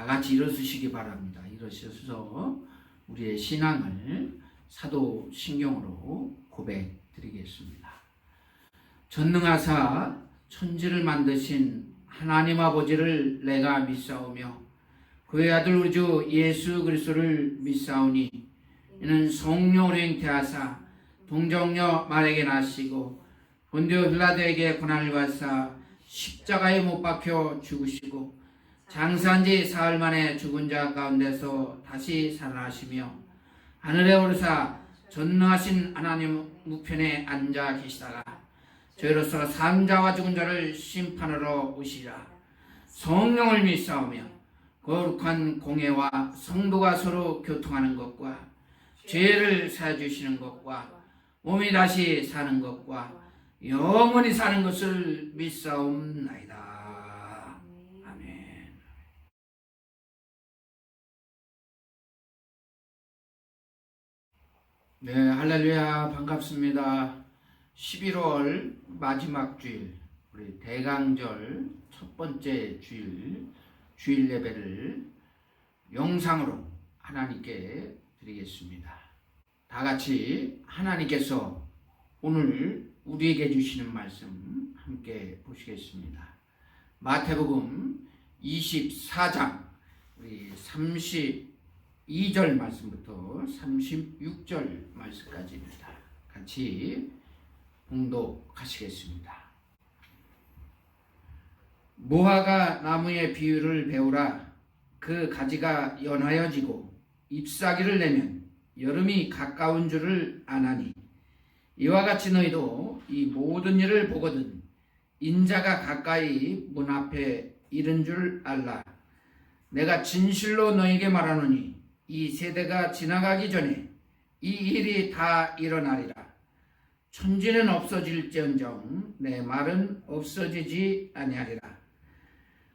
다 같이 일어서시기 바랍니다. 일어서서 우리의 신앙을 사도신경으로 고백드리겠습니다. 전능하사 천지를 만드신 하나님 아버지를 내가 믿사오며 그의 아들 우리 주 예수 그리스도를 믿사오니 이는 성령으로 잉태하사 동정녀 마리아에게 나시고 본디오 빌라도에게 고난을 받사 십자가에 못 박혀 죽으시고 장사한 지 사흘 만에 죽은 자 가운데서 다시 살아나시며 하늘에 오르사 전능하신 하나님 우편에 앉아 계시다가 저희로서 산자와 죽은 자를 심판하러 오시리라. 성령을 믿사오며 거룩한 공회와 성도가 서로 교통하는 것과 죄를 사해 주시는 것과 몸이 다시 사는 것과 영원히 사는 것을 믿사옵나이다. 아멘. 네, 할렐루야, 반갑습니다. 11월 마지막 주일, 우리 대강절 첫 번째 주일 예배를 영상으로 하나님께 드리겠습니다. 다 같이 하나님께서 오늘 우리에게 주시는 말씀 함께 보시겠습니다. 마태복음 24장 우리 32절 말씀부터 36절 말씀까지입니다. 같이 봉독하시겠습니다. 무화과 나무의 비유를 배우라. 그 가지가 연하여지고 잎사귀를 내면 여름이 가까운 줄을 아나니 이와 같이 너희도 이 모든 일을 보거든 인자가 가까이 문 앞에 이른 줄 알라. 내가 진실로 너희에게 말하노니 이 세대가 지나가기 전에 이 일이 다 일어나리라. 천지는 없어질지언정 내 말은 없어지지 아니하리라.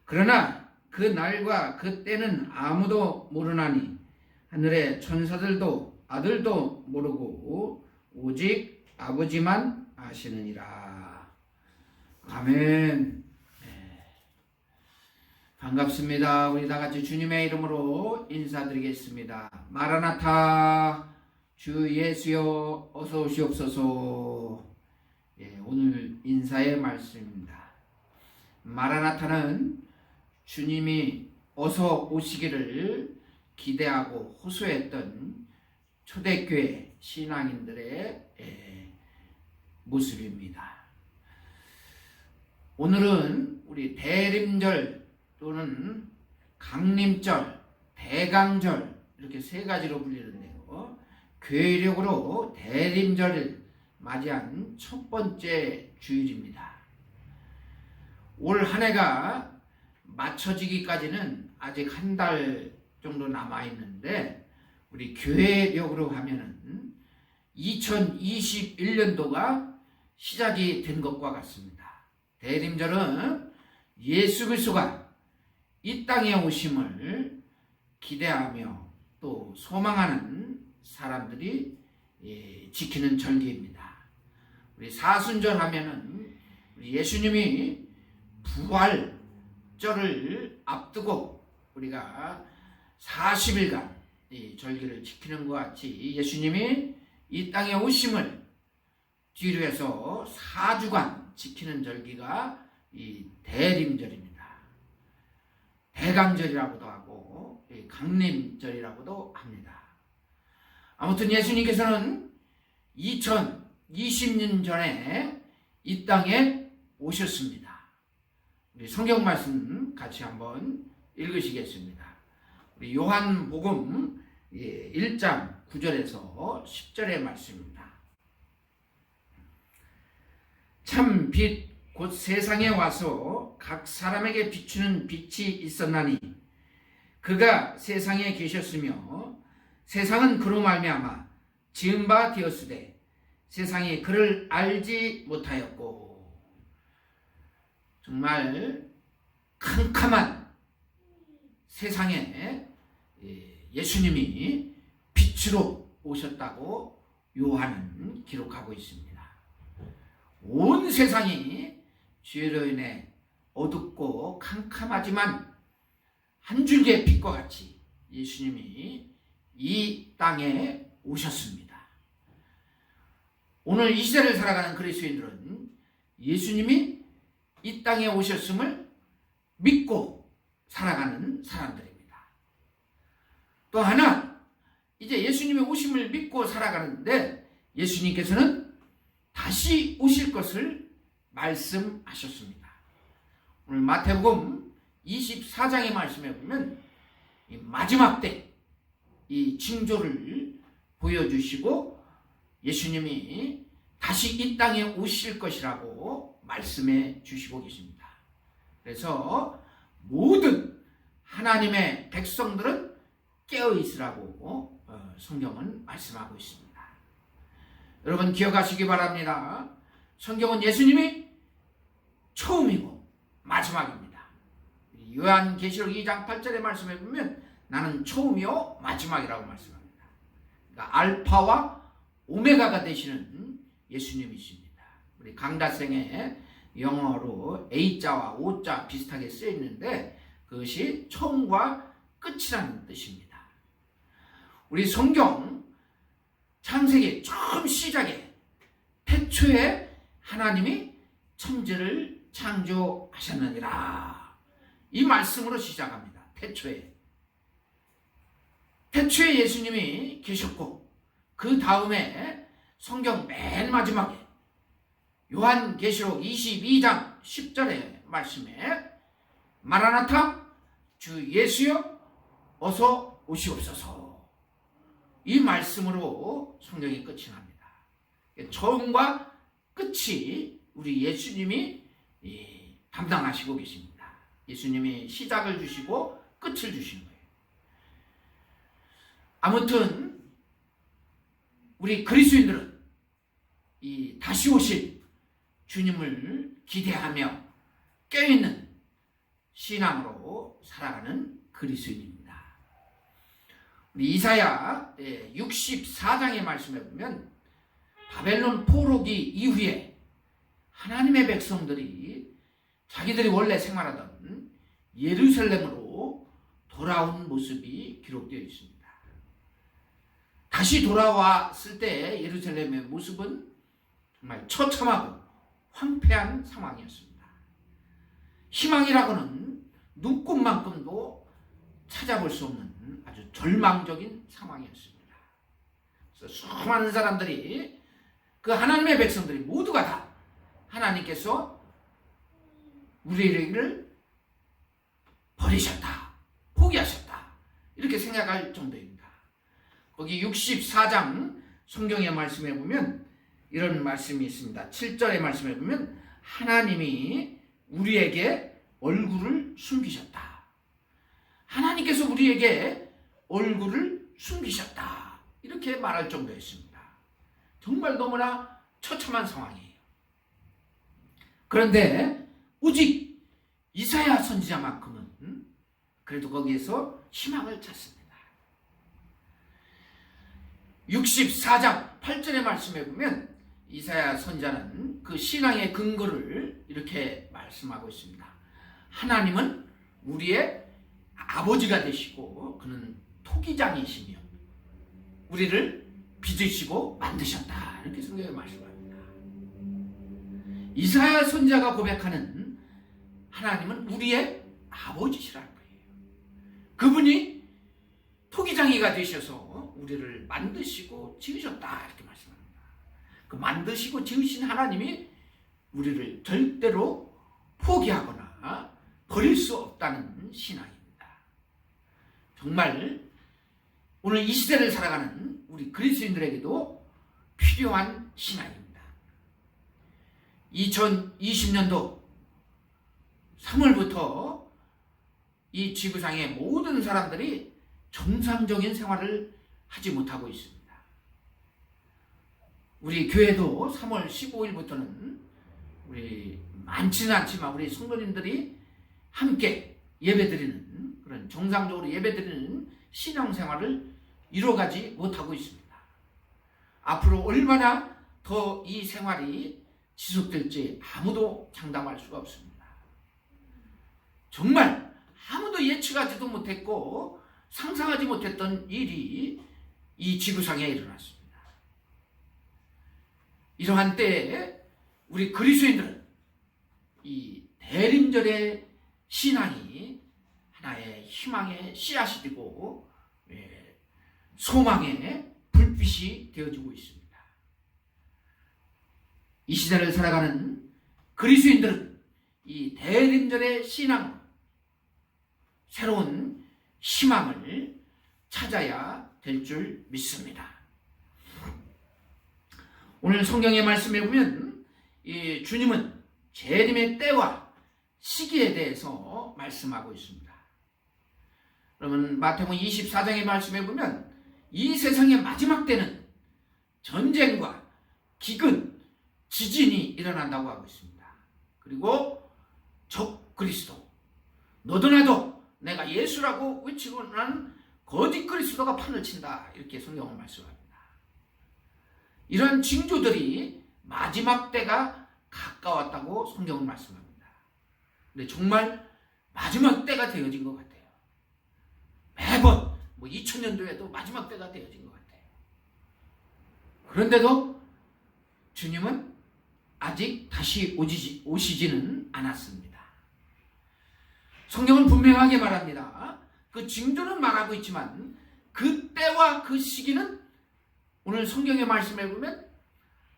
그러나 그 날과 그 때는 아무도 모르나니 하늘의 천사들도 아들도 모르고 오직 아버지만 아시느니라. 아멘. 네. 반갑습니다. 우리 다 같이 주님의 이름으로 인사드리겠습니다. 마라나타, 주 예수여 어서 오시옵소서. 예, 오늘 인사의 말씀입니다. 마라나타는 주님이 어서 오시기를 기대하고 호소했던 초대교회 신앙인들의 모습입니다. 오늘은 우리 대림절 또는 강림절, 대강절 이렇게 세 가지로 불리는데요. 교회력으로 대림절을 맞이한 첫 번째 주일입니다. 올 한 해가 맞춰지기까지는 아직 한 달 정도 남아있는데 우리 교회력으로 하면은 2021년도가 시작이 된 것과 같습니다. 대림절은 예수 그리스도가 이 땅에 오심을 기대하며 또 소망하는 사람들이 지키는 절기입니다. 우리 사순절 하면은 우리 예수님이 부활절을 앞두고 우리가 40일간 이 절기를 지키는 것 같이 예수님이 이 땅에 오심을 뒤로 해서 4주간 지키는 절기가 이 대림절입니다. 대강절이라고도 하고 강림절이라고도 합니다. 아무튼 예수님께서는 2020년 전에 이 땅에 오셨습니다. 우리 성경 말씀 같이 한번 읽으시겠습니다. 우리 요한복음 1장 9절에서 10절의 말씀입니다. 참 빛 곧 세상에 와서 각 사람에게 비추는 빛이 있었나니 그가 세상에 계셨으며 세상은 그로 말미암아 지은 바 되었으되 세상이 그를 알지 못하였고. 정말 캄캄한 세상에 예수님이 빛으로 오셨다고 요한은 기록하고 있습니다. 온 세상이 죄로 인해 어둡고 캄캄하지만 한 줄기의 빛과 같이 예수님이 이 땅에 오셨습니다. 오늘 이 시대를 살아가는 그리스도인들은 예수님이 이 땅에 오셨음을 믿고 살아가는 사람들입니다. 또 하나, 이제 예수님의 오심을 믿고 살아가는데 예수님께서는 다시 오실 것을 말씀하셨습니다. 오늘 마태복음 24장의 말씀에 보면 이 마지막 때 이 징조를 보여주시고 예수님이 다시 이 땅에 오실 것이라고 말씀해 주시고 계십니다. 그래서 모든 하나님의 백성들은 깨어 있으라고 성경은 말씀하고 있습니다. 여러분 기억하시기 바랍니다. 성경은 예수님이 처음이고 마지막입니다. 요한계시록 2장 8절의 말씀에 보면 나는 처음이요 마지막이라고 말씀합니다. 그러니까 알파와 오메가가 되시는 예수님이십니다. 우리 강다생의 영어로 A자와 O자 비슷하게 쓰여 있는데 그것이 처음과 끝이라는 뜻입니다. 우리 성경 창세기 처음 시작에 태초에 하나님이 천지를 창조하셨느니라. 이 말씀으로 시작합니다. 태초에 예수님이 계셨고 그 다음에 성경 맨 마지막에 요한계시록 22장 10절의 말씀에 마라나타 주 예수여 어서 오시옵소서. 이 말씀으로 성경이 끝이 납니다. 처음과 끝이 우리 예수님이 담당하시고 계십니다. 예수님이 시작을 주시고 끝을 주신 거예요. 아무튼 우리 그리스도인들은 이 다시 오실 주님을 기대하며 깨어있는 신앙으로 살아가는 그리스도인입니다. 우리 이사야 64장의 말씀에 보면 바벨론 포로기 이후에 하나님의 백성들이 자기들이 원래 생활하던 예루살렘으로 돌아온 모습이 기록되어 있습니다. 다시 돌아왔을 때 예루살렘의 모습은 정말 처참하고 황폐한 상황이었습니다. 희망이라고는 눈꼽만큼도 찾아볼 수 없는 아주 절망적인 상황이었습니다. 그래서 수많은 사람들이 그 하나님의 백성들이 모두가 다 하나님께서 우리를 버리셨다, 포기하셨다 이렇게 생각할 정도입니다. 거기 64장 성경의 말씀에 보면 이런 말씀이 있습니다. 7절의 말씀에 보면 하나님이 우리에게 얼굴을 숨기셨다. 하나님께서 우리에게 얼굴을 숨기셨다. 이렇게 말할 정도였습니다. 정말 너무나 처참한 상황이에요. 그런데 오직 이사야 선지자만큼은 그래도 거기에서 희망을 찾습니다. 64장 8절의 말씀에 보면 이사야 선지자는 그 신앙의 근거를 이렇게 말씀하고 있습니다. 하나님은 우리의 아버지가 되시고 그는 토기장이시며 우리를 빚으시고 만드셨다. 이렇게 성경에 말씀합니다. 이사야 선지자가 고백하는 하나님은 우리의 아버지시라는 거예요. 그분이 토기장이가 되셔서 우리를 만드시고 지으셨다. 이렇게 말씀합니다. 그 만드시고 지으신 하나님이 우리를 절대로 포기하거나 버릴 수 없다는 신앙입니다. 정말 오늘 이 시대를 살아가는 우리 그리스도인들에게도 필요한 신앙입니다. 2020년도 3월부터 이 지구상의 모든 사람들이 정상적인 생활을 하지 못하고 있습니다. 우리 교회도 3월 15일부터는 우리 많지는 않지만 우리 성도님들이 함께 예배드리는 그런 정상적으로 예배드리는 신앙생활을 이루어가지 못하고 있습니다. 앞으로 얼마나 더 이 생활이 지속될지 아무도 장담할 수가 없습니다. 정말 아무도 예측하지도 못했고 상상하지 못했던 일이 이 지구상에 일어났습니다. 이러한 때에 우리 그리스도인들은 이 대림절의 신앙이 하나의 희망의 씨앗이 되고 소망의 불빛이 되어지고 있습니다. 이 시대를 살아가는 그리스도인들은 이 대림절의 신앙으로 새로운 희망을 찾아야 될 줄 믿습니다. 오늘 성경의 말씀에 보면 이 주님은 재림의 때와 시기에 대해서 말씀하고 있습니다. 그러면 마태복음 24장의 말씀에 보면 이 세상의 마지막 때는 전쟁과 기근, 지진이 일어난다고 하고 있습니다. 그리고 적 그리스도, 너도 나도 내가 예수라고 외치고 난 거짓 그리스도가 판을 친다, 이렇게 성경은 말씀합니다. 이런 징조들이 마지막 때가 가까웠다고 성경은 말씀합니다. 근데 정말 마지막 때가 되어진 것 같아요. 매번 2000년도에도 마지막 때가 되어진 것 같아요. 그런데도 주님은 아직 다시 오시지는 않았습니다. 성경은 분명하게 말합니다. 그 징조는 말하고 있지만 그 때와 그 시기는 오늘 성경의 말씀에 보면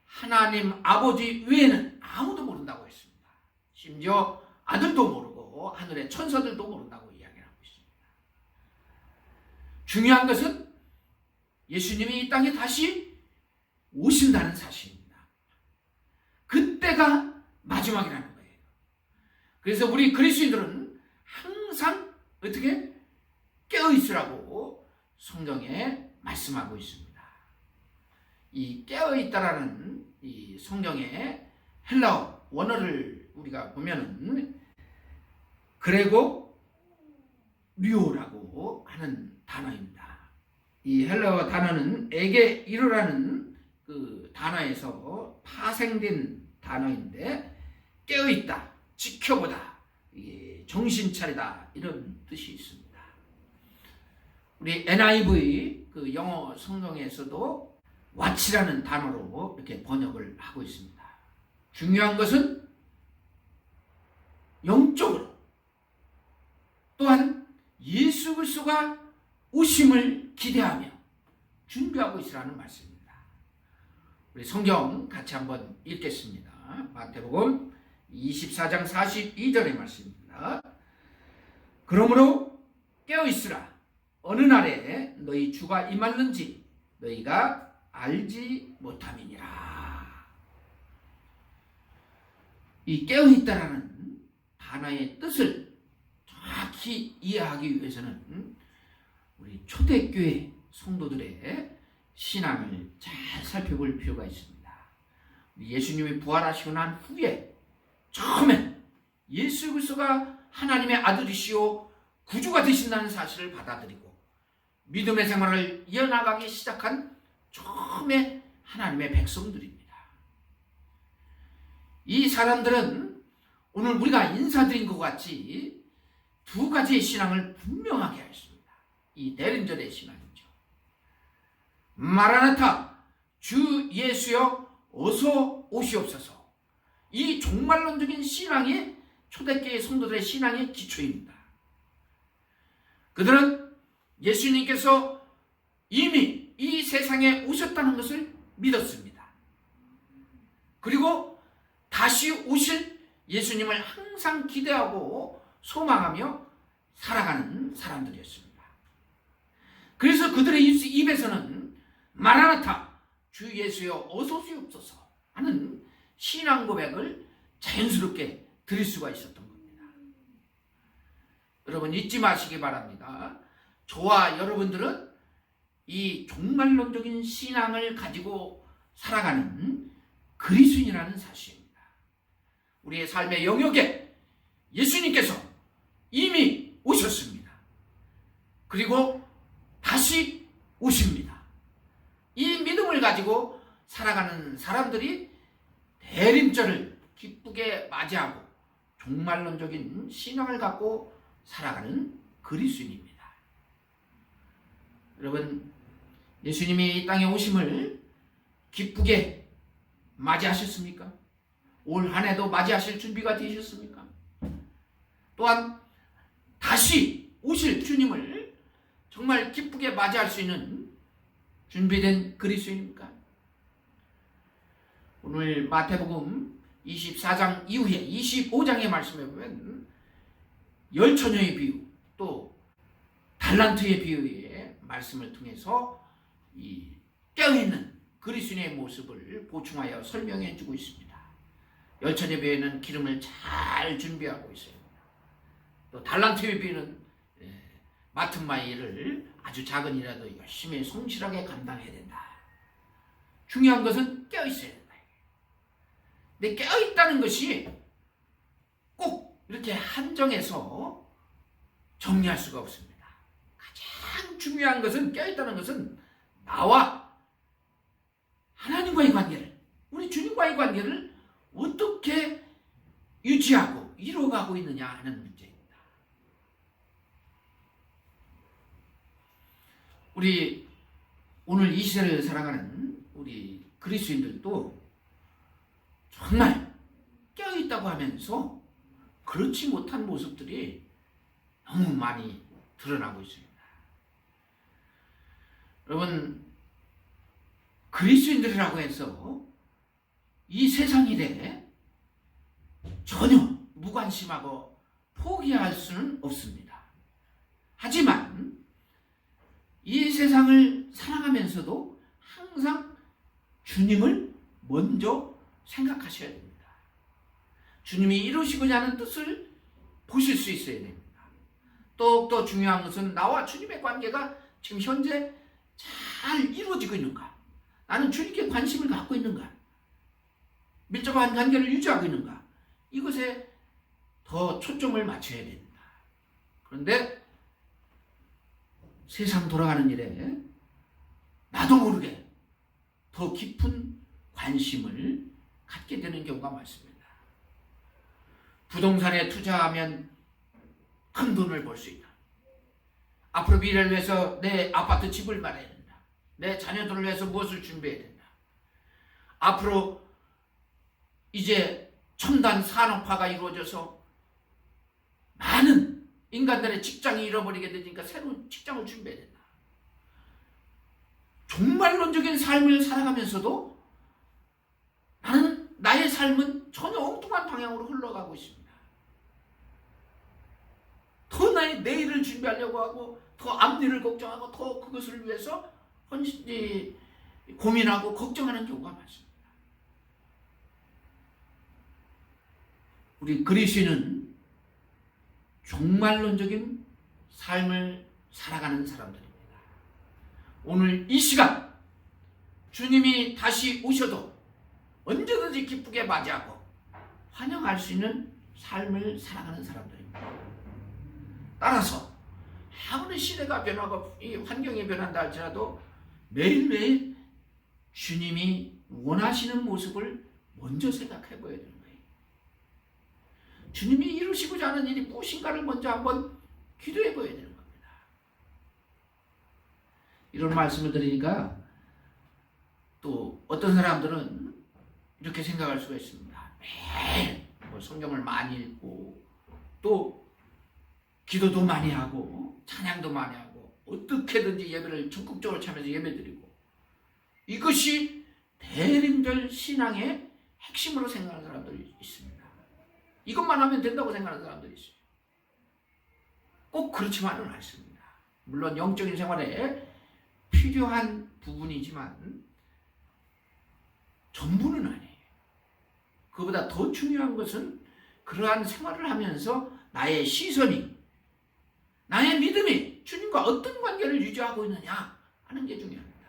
하나님 아버지 외에는 아무도 모른다고 했습니다. 심지어 아들도 모르고 하늘의 천사들도 모른다고 이야기를 하고 있습니다. 중요한 것은 예수님이 이 땅에 다시 오신다는 사실입니다. 그때가 마지막이라는 거예요. 그래서 우리 그리스도인들은 항상 어떻게 깨어있으라고 성경에 말씀하고 있습니다. 이 깨어있다라는 이 성경의 헬라어 원어를 우리가 보면은 그레고 류라고 하는 단어입니다. 이 헬라어 단어는 에게 이르라는 그 단어에서 파생된 단어인데 깨어있다, 지켜보다, 정신 차리다, 이런 뜻이 있습니다. 우리 NIV 그 영어 성경에서도 watch라는 단어로 이렇게 번역을 하고 있습니다. 중요한 것은 영적으로 또한 예수 그리스도가 오심을 기대하며 준비하고 있으라는 말씀입니다. 우리 성경 같이 한번 읽겠습니다. 마태복음 24장 42절의 말씀입니다. 그러므로 깨어있으라. 어느 날에 너희 주가 임하는지 너희가 알지 못함이니라. 이 깨어있다라는 단어의 뜻을 정확히 이해하기 위해서는 우리 초대교회 성도들의 신앙을 잘 살펴볼 필요가 있습니다. 예수님이 부활하시고 난 후에 처음엔 예수 그리스도가 하나님의 아들이시오 구주가 되신다는 사실을 받아들이고 믿음의 생활을 이어나가기 시작한 처음에 하나님의 백성들입니다. 이 사람들은 오늘 우리가 인사드린 것 같이 두 가지의 신앙을 분명하게 했습니다. 이 대림절의 신앙이죠. 마라나타, 주 예수여 어서 오시옵소서. 이 종말론적인 신앙이 초대교회 성도들의 신앙의 기초입니다. 그들은 예수님께서 이미 이 세상에 오셨다는 것을 믿었습니다. 그리고 다시 오실 예수님을 항상 기대하고 소망하며 살아가는 사람들이었습니다. 그래서 그들의 입에서는 마라나타, 주 예수여 어서 오시옵소서 하는 신앙 고백을 자연스럽게 드릴 수가 있었던 겁니다. 여러분 잊지 마시기 바랍니다. 저와 여러분들은 이 종말론적인 신앙을 가지고 살아가는 그리스도인이라는 사실입니다. 우리의 삶의 영역에 예수님께서 이미 오셨습니다. 그리고 다시 오십니다. 이 믿음을 가지고 살아가는 사람들이 대림절을 기쁘게 맞이하고 종말론적인 신앙을 갖고 살아가는 그리스도인입니다. 여러분 예수님이 이 땅에 오심을 기쁘게 맞이하셨습니까? 올 한 해도 맞이하실 준비가 되셨습니까? 또한 다시 오실 주님을 정말 기쁘게 맞이할 수 있는 준비된 그리스도인입니까? 오늘 마태복음 24장 이후에 25장의 말씀에 보면 열처녀의 비유 또 달란트의 비유의 말씀을 통해서 이 깨어있는 그리스도인의 모습을 보충하여 설명해 주고 있습니다. 열천 예배에는 기름을 잘 준비하고 있어요. 또 달란트 예배는 맡은 바일을 아주 작은 일이라도 열심히 성실하게 감당해야 된다. 중요한 것은 깨어있어야 된다. 근데 깨어있다는 것이 꼭 이렇게 한정해서 정리할 수가 없습니다. 가장 중요한 것은, 깨어있다는 것은 나와 하나님과의 관계를, 우리 주님과의 관계를 어떻게 유지하고 이루어가고 있느냐 하는 문제입니다. 우리 오늘 이 시대를 살아가는 우리 그리스도인들도 정말 깨어있다고 하면서 그렇지 못한 모습들이 너무 많이 드러나고 있습니다. 여러분, 그리스도인들이라고 해서 이 세상 일에 전혀 무관심하고 포기할 수는 없습니다. 하지만 이 세상을 살아가면서도 항상 주님을 먼저 생각하셔야 됩니다. 주님이 이루시고자 하는 뜻을 보실 수 있어야 됩니다. 또 중요한 것은 나와 주님의 관계가 지금 현재 잘 이루어지고 있는가? 나는 주님께 관심을 갖고 있는가? 밀접한 관계를 유지하고 있는가? 이것에 더 초점을 맞춰야 됩니다. 그런데 세상 돌아가는 일에 나도 모르게 더 깊은 관심을 갖게 되는 경우가 많습니다. 부동산에 투자하면 큰 돈을 벌 수 있다. 앞으로 미래를 위해서 내 아파트 집을 마련해야 된다. 내 자녀들을 위해서 무엇을 준비해야 된다. 앞으로 이제 첨단 산업화가 이루어져서 많은 인간들의 직장이 잃어버리게 되니까 새로운 직장을 준비해야 된다. 종말론적인 삶을 살아가면서도 나의 삶은 전혀 엉뚱한 방향으로 흘러가고 있습니다. 더 나의 내일을 준비하려고 하고 더 앞일을 걱정하고 더 그것을 위해서 고민하고 걱정하는 경우가 많습니다. 우리 그리스도인은 종말론적인 삶을 살아가는 사람들입니다. 오늘 이 시간 주님이 다시 오셔도 언제든지 기쁘게 맞이하고 환영할 수 있는 삶을 살아가는 사람들입니다. 따라서 아무리 시대가 변하고 이 환경이 변한다 할지라도 매일매일 주님이 원하시는 모습을 먼저 생각해 보여야 되는 거예요. 주님이 이루시고자 하는 일이 무엇인가를 먼저 한번 기도해 보여야 되는 겁니다. 이런 말씀을 드리니까 또 어떤 사람들은 이렇게 생각할 수가 있습니다. 매일 성경을 많이 읽고 또 기도도 많이 하고 찬양도 많이 하고 어떻게든지 예배를 적극적으로 참여해서 예배드리고 이것이 대림절 신앙의 핵심으로 생각하는 사람들이 있습니다. 이것만 하면 된다고 생각하는 사람들이 있어요. 꼭 그렇지만은 않습니다. 물론 영적인 생활에 필요한 부분이지만 전부는 아니에요. 그보다 더 중요한 것은 그러한 생활을 하면서 나의 시선이, 나의 믿음이 주님과 어떤 관계를 유지하고 있느냐 하는 게 중요합니다.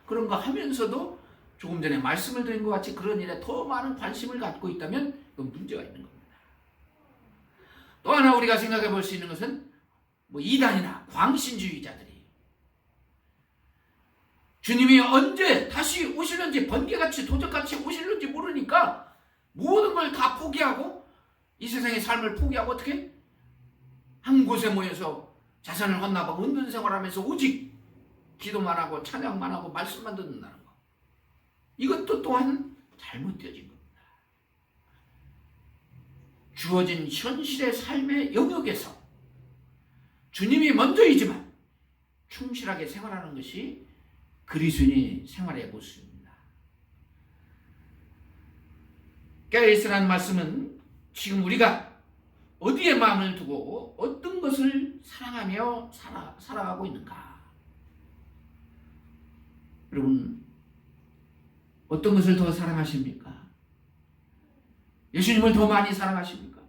그런 거 하면서도 조금 전에 말씀을 드린 것 같이 그런 일에 더 많은 관심을 갖고 있다면 그건 문제가 있는 겁니다. 또 하나 우리가 생각해 볼 수 있는 것은 이단이나 광신주의자들이 주님이 언제 다시 오실는지 번개같이 도적같이 오실는지 모르니까 모든 걸 다 포기하고 이 세상의 삶을 포기하고 어떻게? 한 곳에 모여서 자산을 헌납하고 은둔 생활하면서 오직 기도만 하고 찬양만 하고 말씀만 듣는다는 거. 이것도 또한 잘못되어진 겁니다. 주어진 현실의 삶의 영역에서 주님이 먼저이지만 충실하게 생활하는 것이 그리스도인의 생활의 모습입니다. 깨어있으라는 말씀은 지금 우리가 어디에 마음을 두고 어떤 것을 사랑하며 살아가고 있는가. 여러분, 어떤 것을 더 사랑하십니까? 예수님을 더 많이 사랑하십니까?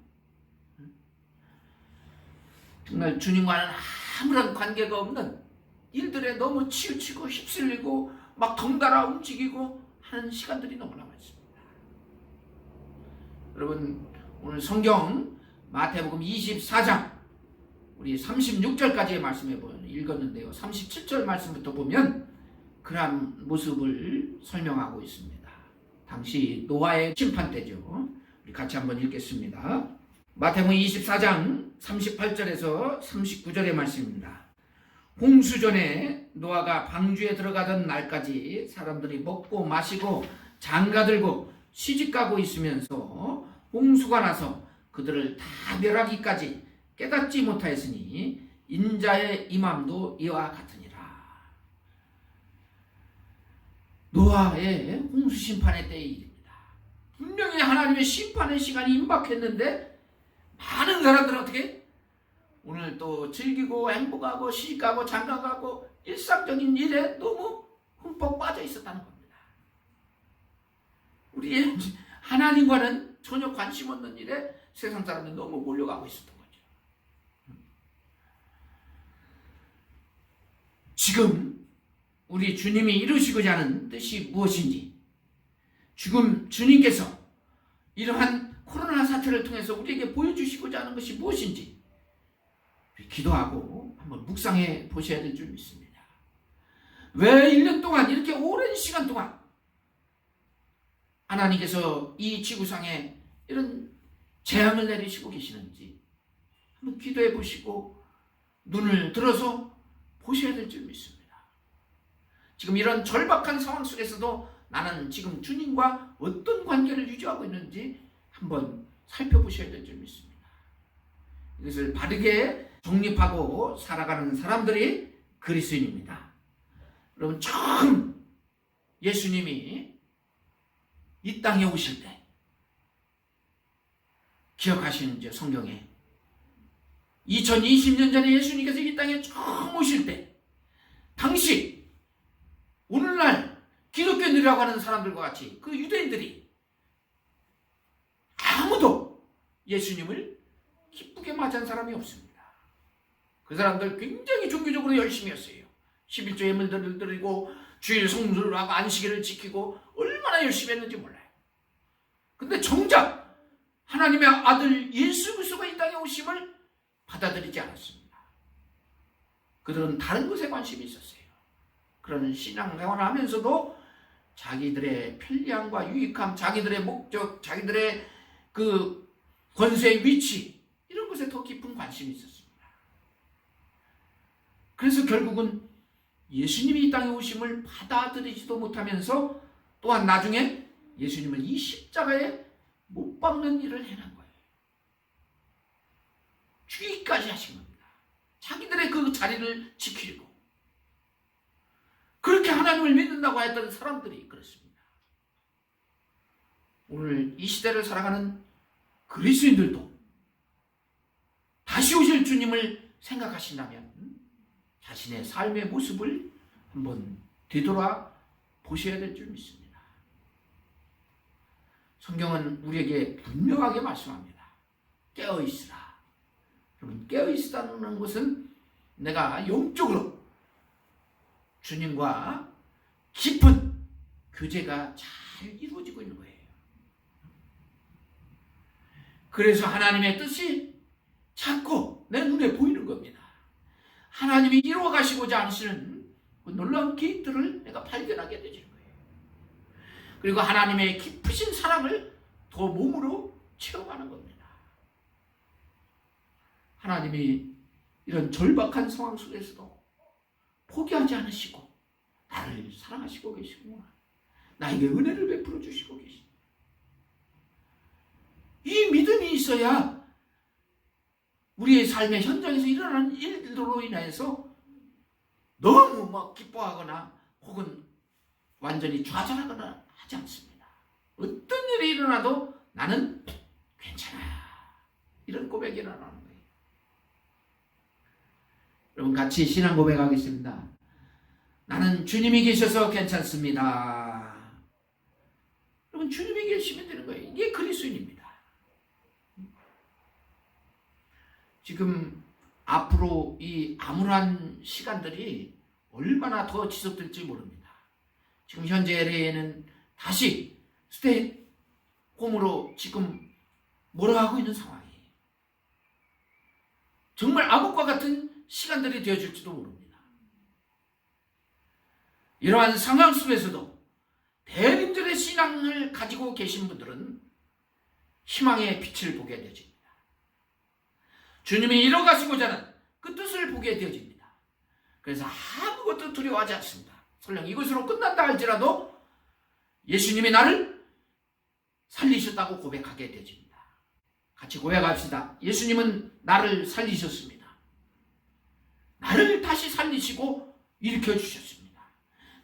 정말 주님과는 아무런 관계가 없는 일들에 너무 치우치고 휩쓸리고 막 덩달아 움직이고 하는 시간들이 너무나 많습니다. 여러분, 오늘 성경 마태복음 24장 우리 36절까지의 말씀에 읽었는데요. 37절 말씀부터 보면 그러한 모습을 설명하고 있습니다. 당시 노아의 심판 때죠. 우리 같이 한번 읽겠습니다. 마태복음 24장 38절에서 39절의 말씀입니다. 홍수 전에 노아가 방주에 들어가던 날까지 사람들이 먹고 마시고 장가들고 시집가고 있으면서 홍수가 나서 그들을 다 멸하기까지 깨닫지 못하였으니 인자의 임함도 이와 같으니라. 노아의 홍수 심판의 때의 일입니다. 분명히 하나님의 심판의 시간이 임박했는데 많은 사람들은 어떻게 오늘 또 즐기고 행복하고 시집가고 장가가고 일상적인 일에 너무 흠뻑 빠져 있었다는 겁니다. 우리 하나님과는 전혀 관심 없는 일에 세상 사람들이 너무 몰려가고 있었던 거죠. 지금 우리 주님이 이루시고자 하는 뜻이 무엇인지, 지금 주님께서 이러한 코로나 사태를 통해서 우리에게 보여주시고자 하는 것이 무엇인지 기도하고 한번 묵상해 보셔야 될 줄 믿습니다. 왜 1년 동안 이렇게 오랜 시간 동안 하나님께서 이 지구상에 이런 재앙을 내리시고 계시는지 한번 기도해 보시고 눈을 들어서 보셔야 될 줄 믿습니다. 지금 이런 절박한 상황 속에서도 나는 지금 주님과 어떤 관계를 유지하고 있는지 한번 살펴보셔야 될 줄 믿습니다. 이것을 바르게 정립하고 살아가는 사람들이 그리스도인입니다. 여러분, 처음 예수님이 이 땅에 오실 때 기억하시는지 성경에 2020년 전에 예수님께서 이 땅에 처음 오실 때 당시 오늘날 기독교인이라고 하는 사람들과 같이 그 유대인들이 아무도 예수님을 기쁘게 맞이한 사람이 없습니다. 그 사람들 굉장히 종교적으로 열심히 했어요. 11조 예물들을 드리고 주일 성수를 하고 안식일을 지키고 얼마나 열심히 했는지 몰라요. 근데 정작 하나님의 아들 예수 그리스도가 이 땅에 오심을 받아들이지 않았습니다. 그들은 다른 것에 관심이 있었어요. 그런 신앙생활을 하면서도 자기들의 편리함과 유익함, 자기들의 목적, 자기들의 그 권세의 위치, 이런 것에 더 깊은 관심이 있었습니다. 그래서 결국은 예수님이 이 땅에 오심을 받아들이지도 못하면서 또한 나중에 예수님을 이 십자가에 못 박는 일을 해낸 거예요. 죽이기까지 하신 겁니다. 자기들의 그 자리를 지키려고. 그렇게 하나님을 믿는다고 했던 사람들이 그렇습니다. 오늘 이 시대를 살아가는 그리스도인들도 다시 오실 주님을 생각하신다면 자신의 삶의 모습을 한번 되돌아 보셔야 될 줄 믿습니다. 성경은 우리에게 분명하게 말씀합니다. 깨어있으라. 여러분, 깨어있다는 것은 내가 영적으로 주님과 깊은 교제가 잘 이루어지고 있는 거예요. 그래서 하나님의 뜻이 자꾸 내 눈에 보이는 겁니다. 하나님이 이루어 가시고자 하시는 그 놀라운 계획들을 내가 발견하게 되는 거예요. 그리고 하나님의 깊으신 사랑을 더 몸으로 체험하는 겁니다. 하나님이 이런 절박한 상황 속에서도 포기하지 않으시고 나를 사랑하시고 계시구나. 나에게 은혜를 베풀어 주시고 계십니다. 이 믿음이 있어야 우리의 삶의 현장에서 일어나는 일들로 인해서 너무 막 기뻐하거나 혹은 완전히 좌절하거나 하지 않습니다. 어떤 일이 일어나도 나는 괜찮아. 이런 고백이 일어나는 거예요. 여러분, 같이 신앙 고백하겠습니다. 나는 주님이 계셔서 괜찮습니다. 주님이 계시면 되는 거예요. 이게 그리스도인입니다. 지금 앞으로 이 암울한 시간들이 얼마나 더 지속될지 모릅니다. 지금 현재 LA에는 다시 스테이홈으로 지금 몰아가고 있는 상황이에요. 정말 암흑과 같은 시간들이 되어질지도 모릅니다. 이러한 상황 속에서도 대림절의 신앙을 가지고 계신 분들은 희망의 빛을 보게 되어집니다. 주님이 이뤄가시고자 하는 그 뜻을 보게 되어집니다. 그래서 아무것도 두려워하지 않습니다. 설령 이것으로 끝난다 할지라도 예수님이 나를 살리셨다고 고백하게 되어집니다. 같이 고백합시다. 예수님은 나를 살리셨습니다. 나를 다시 살리시고 일으켜주셨습니다.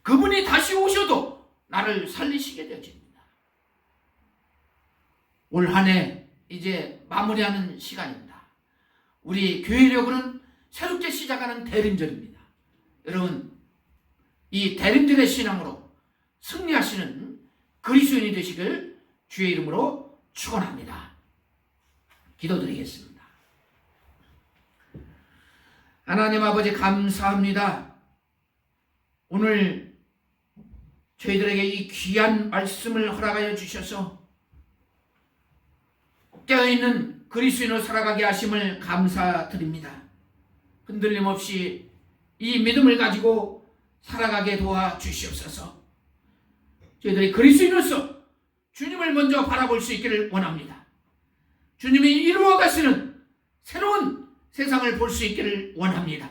그분이 다시 오셔도 나를 살리시게 되어집니다. 올 한 해 이제 마무리하는 시간입니다. 우리 교회력은 새롭게 시작하는 대림절입니다. 여러분, 이 대림절의 신앙으로 승리하시는 그리스도인이 되시길 주의 이름으로 축원합니다. 기도드리겠습니다. 하나님 아버지 감사합니다. 오늘 저희들에게 이 귀한 말씀을 허락하여 주셔서 깨어있는 그리스도인으로 살아가게 하심을 감사드립니다. 흔들림 없이 이 믿음을 가지고 살아가게 도와주시옵소서. 저희들이 그리스도인으로서 주님을 먼저 바라볼 수 있기를 원합니다. 주님이 이루어 가시는 새로운 세상을 볼 수 있기를 원합니다.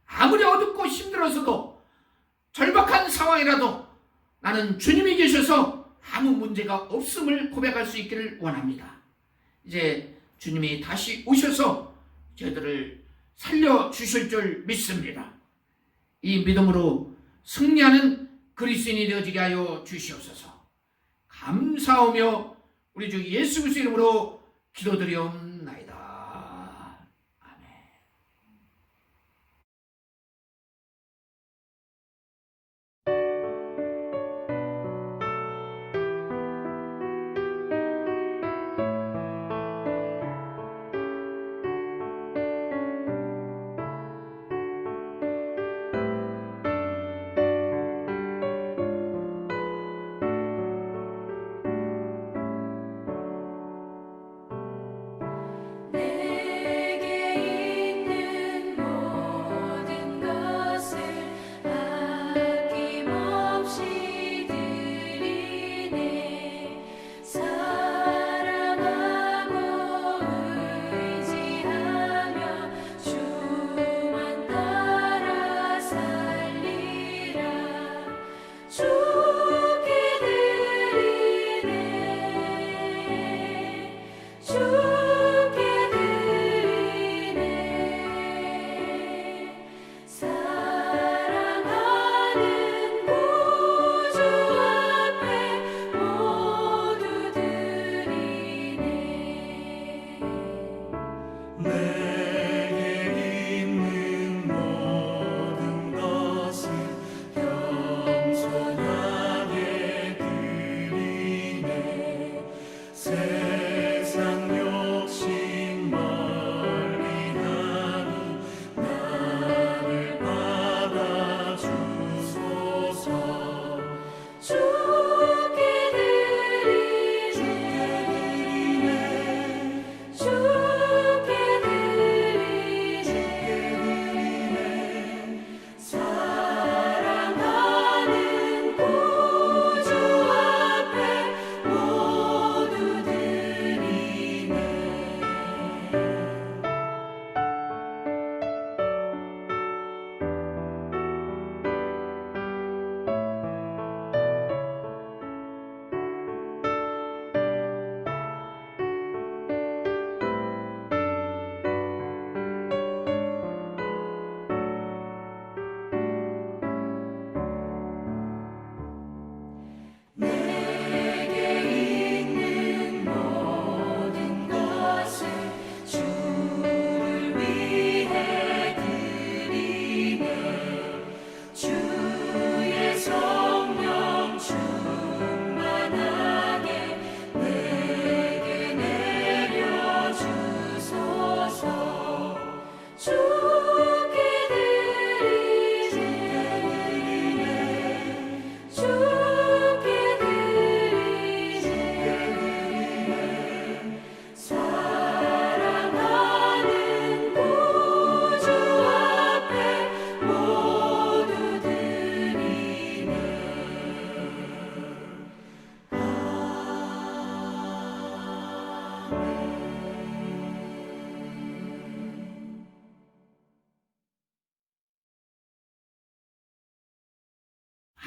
아무리 어둡고 힘들어서도 절박한 상황이라도 나는 주님이 계셔서 아무 문제가 없음을 고백할 수 있기를 원합니다. 이제 주님이 다시 오셔서 저희들을 살려주실 줄 믿습니다. 이 믿음으로 승리하는 그리스도인이 되어지게 하여 주시옵소서. 감사하며 우리 주 예수 그리스도 이름으로 기도드리옵나이다. 아멘.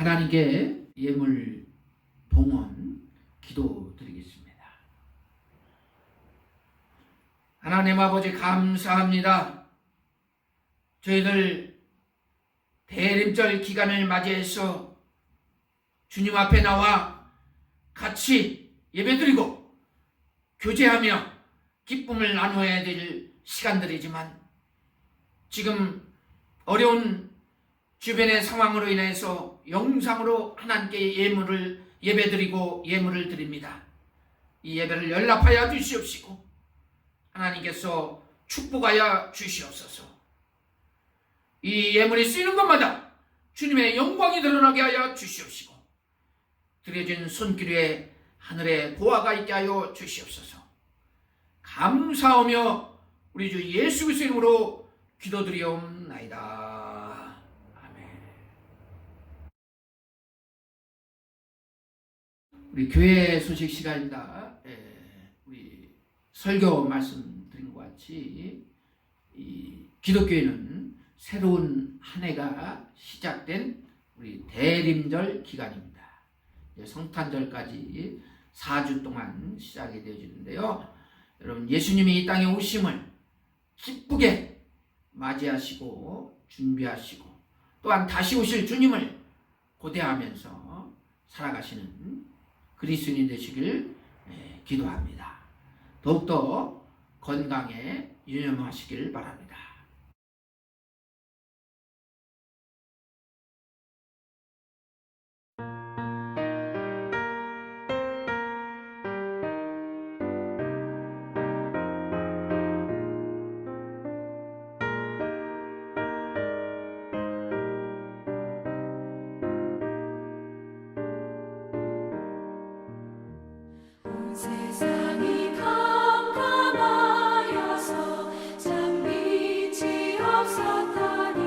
하나님께 예물 봉헌 기도드리겠습니다. 하나님 아버지 감사합니다. 저희들 대림절 기간을 맞이해서 주님 앞에 나와 같이 예배드리고 교제하며 기쁨을 나누어야 될 시간들이지만 지금 어려운 주변의 상황으로 인해서 영상으로 하나님께 예배드리고 예물을 드립니다. 이 예배를 연락하여 주시옵시고 하나님께서 축복하여 주시옵소서. 이 예물이 쓰이는 것마다 주님의 영광이 드러나게 하여 주시옵시고 드려진 손길 위에 하늘의 보화가 있게 하여 주시옵소서. 감사하며 우리 주 예수 그리스도의 이름으로 기도드리옵나이다. 우리 교회 소식 시간입니다. 우리 설교 말씀드린 것 같이 이 기독교회는 새로운 한 해가 시작된 우리 대림절 기간입니다. 성탄절까지 4주 동안 시작이 되어지는데요. 여러분 예수님이 이 땅에 오심을 기쁘게 맞이하시고 준비하시고 또한 다시 오실 주님을 고대하면서 살아가시는 그리스도인 되시길 기도합니다. 더욱더 건강에 유념하시길 바랍니다. 세상이 캄캄하여서 참 빛이 없었더니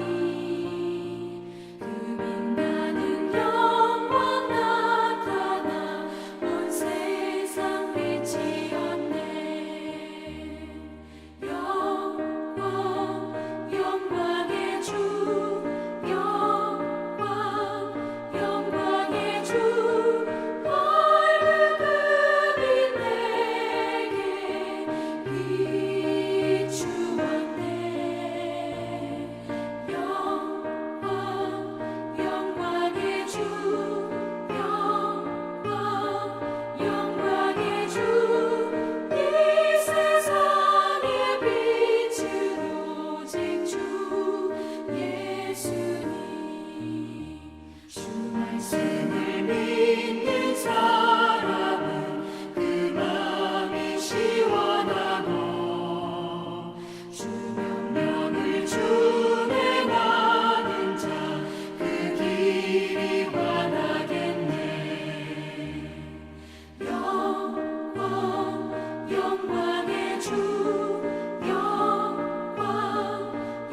그 빛나는 영광 나타나 온 세상 빛이었네. 영광의 주, 영광의 주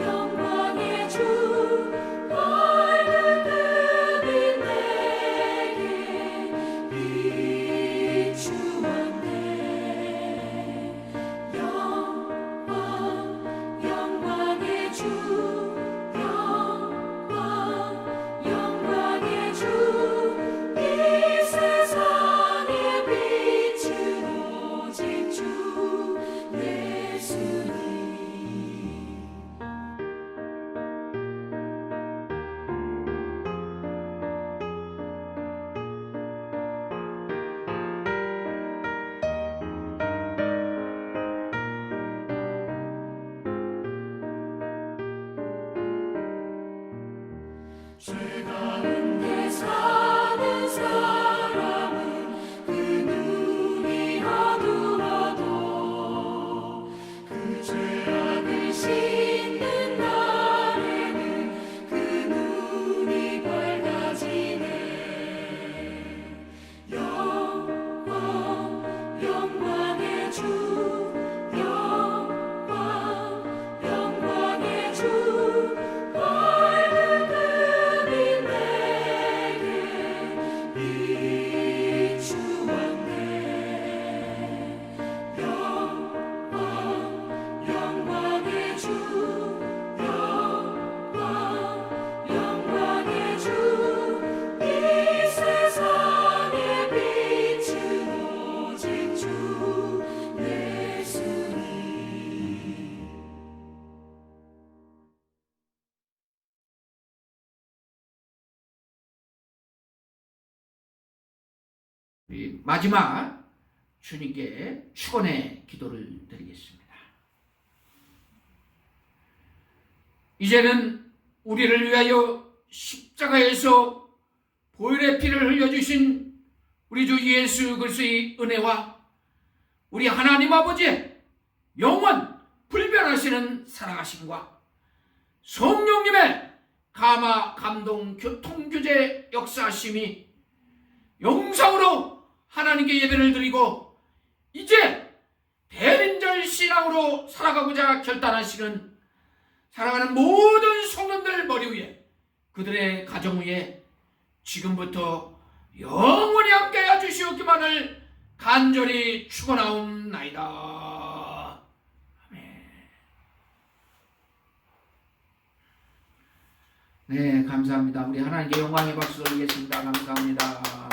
영광의 주 우리 마지막 주님께 축원의 기도를 드리겠습니다. 이제는 우리를 위하여 십자가에서 보혈의 피를 흘려주신 우리 주 예수 그리스도의 은혜와 우리 하나님 아버지의 영원 불변하시는 사랑하심과 성령님의 감화 감동 교통 교제 역사하심이 영상으로 하나님께 예배를 드리고 이제 대림절 신앙으로 살아가고자 결단하시는 사랑하는 모든 성도들 머리 위에 그들의 가정 위에 지금부터 영원히 함께하여 주시옵기만을 간절히 축원하옵나이다. 아멘. 네, 감사합니다. 우리 하나님께 영광의 박수 드리겠습니다. 감사합니다.